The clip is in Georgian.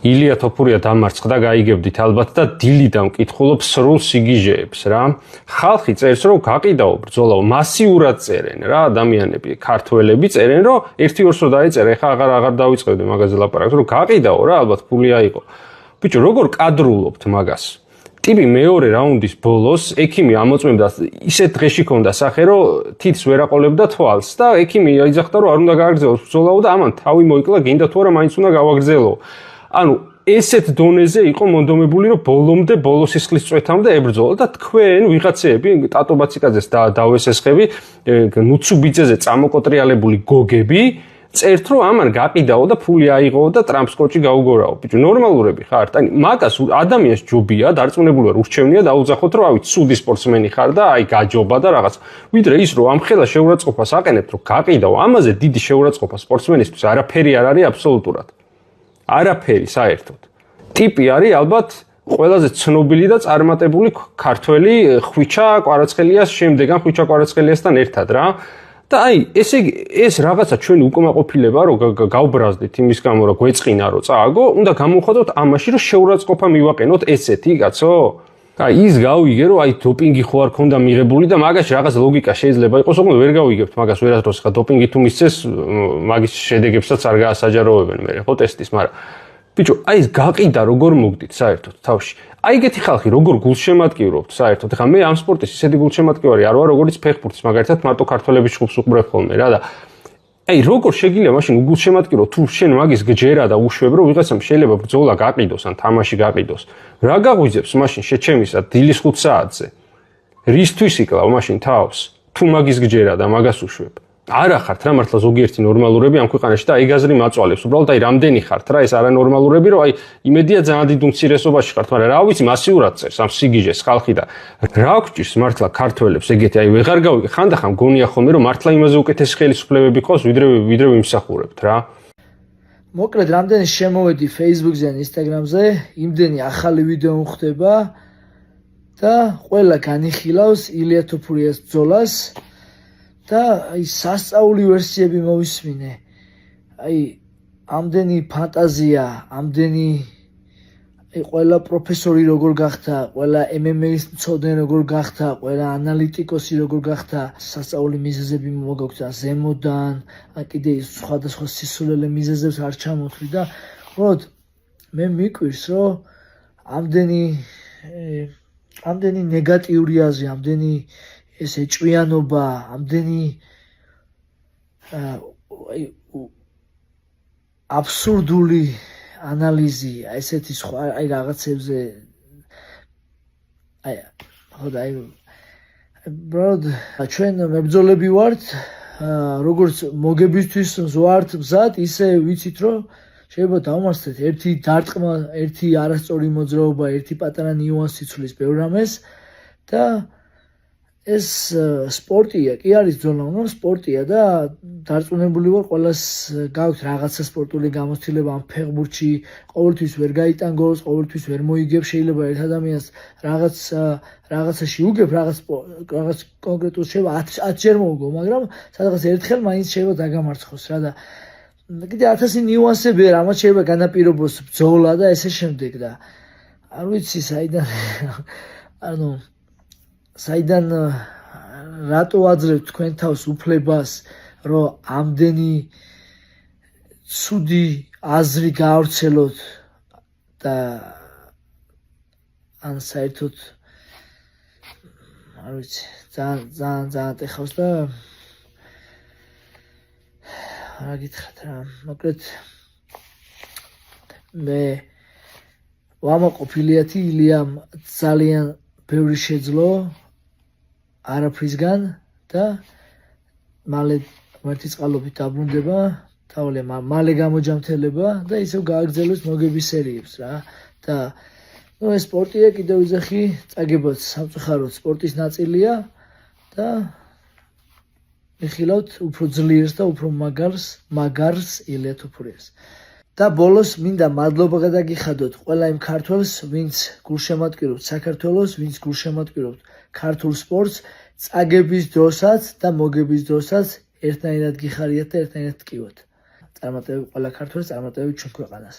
ილია თოფურია დამარცხდა, გაიგებდით ალბათ და დილიდან მკითხულობ სრულ სიგიჟეებს რა. ხალხი წერს, რომ გაყიდაო ბრძოლაო, მასიურად წერენ რა ადამიანები, ქართველები წერენ, რომ 1-2-ს რო დაეწერა, ეხა აღარ დავიწყებდი მაგაზე ლაპარაკს, რომ გაყიდაო რა, ალბათ ფული აიღო. ბიჭო, როგორ კადრულობთ მაგას? ტიპი მეორე რაუნდის ბოლოს ექიმი ამოწმებდა, ისეთ დღეში ქონდა სახე, რომ თითს ვერ აყოლებდა თვალს და ექიმი აიძახდა, რომ არ უნდა გააგრძელოს ბრძოლაო და ამან თავი მოიკლა, გინდა თუ არა მაინც უნდა გავაგრძელო. ანუ ესეთ დონეზე იყო მონდომებული, რომ ბოლომდე ბოლო სისხლის წვეთამდე ებრძოლა და თქვენ ვიღაცეები ტატო ბაციკაძეს დავესესხები, ნუცუბიძეზე წამოკოტრიალებული გოგები წერთ, რომ ამან გაყიდაო და ფული აიღო და ტრამპს კოჭი გაუგორაო. ბიჭო, ნორმალურები ხართ? აი მაგას ადამიანს ჯობია, დარწმუნებული ვარ, ურჩევნია დაუძახოთ, რომ ავი ცუდი სპორტსმენი ხარ და აი გაჯობა და რაღაც. ვიდრე ის რომ ამხელა შეურაცხყოფას აყენებთ, რომ გაყიდაო, ამაზე დიდი შეურაცხყოფა სპორტსმენისთვის არაფერი არ არის აბსოლუტურად. არაფერი საერთოდ. ტიპი არის ალბათ ყველაზე ცნობილი და წარმატებული ქართველი ხვიჩა კვარაცხელიას შემდეგ, ან ხვიჩა კვარაცხელიასთან ერთად რა. და აი, ესე იგი, ეს რაღაცა ჩვენი უკმაყოფილება, რომ გავბრაზდით იმის გამო, რომ გვეწყინა, რომ წააგო, უნდა გამოვხატოთ ამაში, რომ შეურაცხყოფა მივაყენოთ ესეთი, კაცო. აი, ის გავიგე, რომ აი დოპინგი ხო არ ქონდა მიღებული და მაგაში რაღაც ლოგიკა შეიძლება იყოს, ოღონდ ვერ გავიგებთ მაგას ვერასდროს, ხა დოპინგი თუ მისცეს, მაგის შედეგებსაც არ გაასაჯაროებენ მე, ხო ტესტის, მაგრამ ბიჭო, აი ეს გაყიდა როგორ მოგდით საერთოდ თავში. აი ეგეთი ხალხი როგორ გულშემატკივრობთ საერთოდ. ეხლა მე ამ სპორტის ისეთი გულშემატკივარი არ ვარ, როგორც ფეხბურთის, მაგალითად მარტო ქართველების ჯგუფს უყურებ ხოლმე რა და აი როგორ შეგიძლია მაშინ უგულშემატკივრო თუ შენ მაგის გჯერა და უშვებ, რომ ვიღაცამ შეიძლება ბრძოლა გაყიდოს ან თამაში გაყიდოს. რა გაღვიძებს მაშინ შეჩემისა დილის 5 საათზე? რისთვის იკლავ მაშინ თავს? თუ მაგის გჯერა და მაგას უშვებ. არა ხართ რა მართლა ზოგიერთი ნორმალურები ამ ქვეყანაში და აი გაზრი მაწვალებს. უბრალოდ აი რამდენი ხართ რა ეს არანორმალურები, რომ აი იმედია ძალიან დიდ უმცირესობაში ხართ, მაგრამ რა ვიცი მასიურად წერს ამ სიგიჟეს ხალხი და რა გვჭირს მართლა ქართველებს ეგეთი აი ვეღარ გავიგე ხანდახან გონია ხოლმე რომ მართლა იმაზე უკეთესი ხელისუფლებები ყავს ვიდრე ვიმსახურებთ რა. მოკლედ რამდენი შემოვედი Facebook-ზე ან Instagram-ზე, იმდენი ახალი ვიდეო მხვდება და ყველა განიხილავს ილია თოფურიას ბრძოლას. და აი სასწაული ვერსიები მოვისმინე. აი ამდენი ფანტაზია, ამდენი აი ყველა პროფესორი როგორ გახდა, ყველა MMA-ის მცოდნე როგორ გახდა, ყველა ანალიტიკოსი როგორ გახდა, სასწაული მიზეზები მოგაქვს ზემოდან, ან კიდე სხვადასხვა სისულელე მიზეზებს არ ჩამოთვლი და უბრალოდ მე მიკვირს, რომ ამდენი ნეგატიური აზრი, ამდენი ეს ეჭვიანობა, ამდენი აბსურდული ანალიზი, ესეთი სხვა აი რაღაცებზე აი ხო და აი ბროდ ჩვენ მებრძოლები ვართ, როგორც მოგებისთვის ვართ მზად, ისე ვიცით რომ შეიძლება დავმარცხდეთ ერთი დარტყმა, ერთი არასწორი მოძრაობა, ერთი პატარა ნიუანსი ცვლის ბევრ რამეს და ეს სპორტია, კი არის ბრძოლა, მაგრამ სპორტია და დარწმუნებული ვარ, ყველას გაქვს რაღაცა სპორტული გამოცდილება ამ ფეხბურთში, ყოველთვის ვერ გაიტანგოს, ყოველთვის ვერ მოიგებს, შეიძლება ერთ ადამიანს რაღაცაში უგებ, რაღაც კონკრეტულ შეიძლება 10 ჯერ მოუგო, მაგრამ სადღაც ერთხელ მაინც შეიძლება დაგამარცხოს რა და კიდე 1000 ნიუანსები არ, ამათ შეიძლება განაპირობოს ბრძოლა და ესე შემდეგ და არ ვიცი საიდან რატო აძლევთ თქვენ თავს უფლებას, რომ ამდენი ცუდი აზრი გაავრცელოთ და ან საერთოდ არ ვიცი, ძალიან ეხავს და რა გითხრათ რა, მოკლედ მე ვამაყობ ილიამ ძალიან ბევრი შეძლო არაფრისგან და მალე მარტი წყალობით დაბრუნდება, თავი მალე გამოჯამთელება და ისევ გააგრძელოს მოგების სერიებს რა და ეს სპორტია კიდევ ვიძახი, წაგებაც სამწუხაროდ სპორტის ნაწილია და მიხილავთ უფრო ძლიერს და უფრო მაგარს ილია თოფურიას. და ბოლოს მინდა მადლობა გადაგიხადოთ ყველა იმ ქართველს, ვინც გულშემატკივრობთ საქართველოს, ვინც გულშემატკივრობთ ქართულ სპორტს, წაგების დროსაც და მოგების დროსაც ერთნაირად გიხარიათ და ერთნაირად ტკივოთ. წარმატებები ყველა ქართველს, წარმატებები ჩვენ ქვეყანას.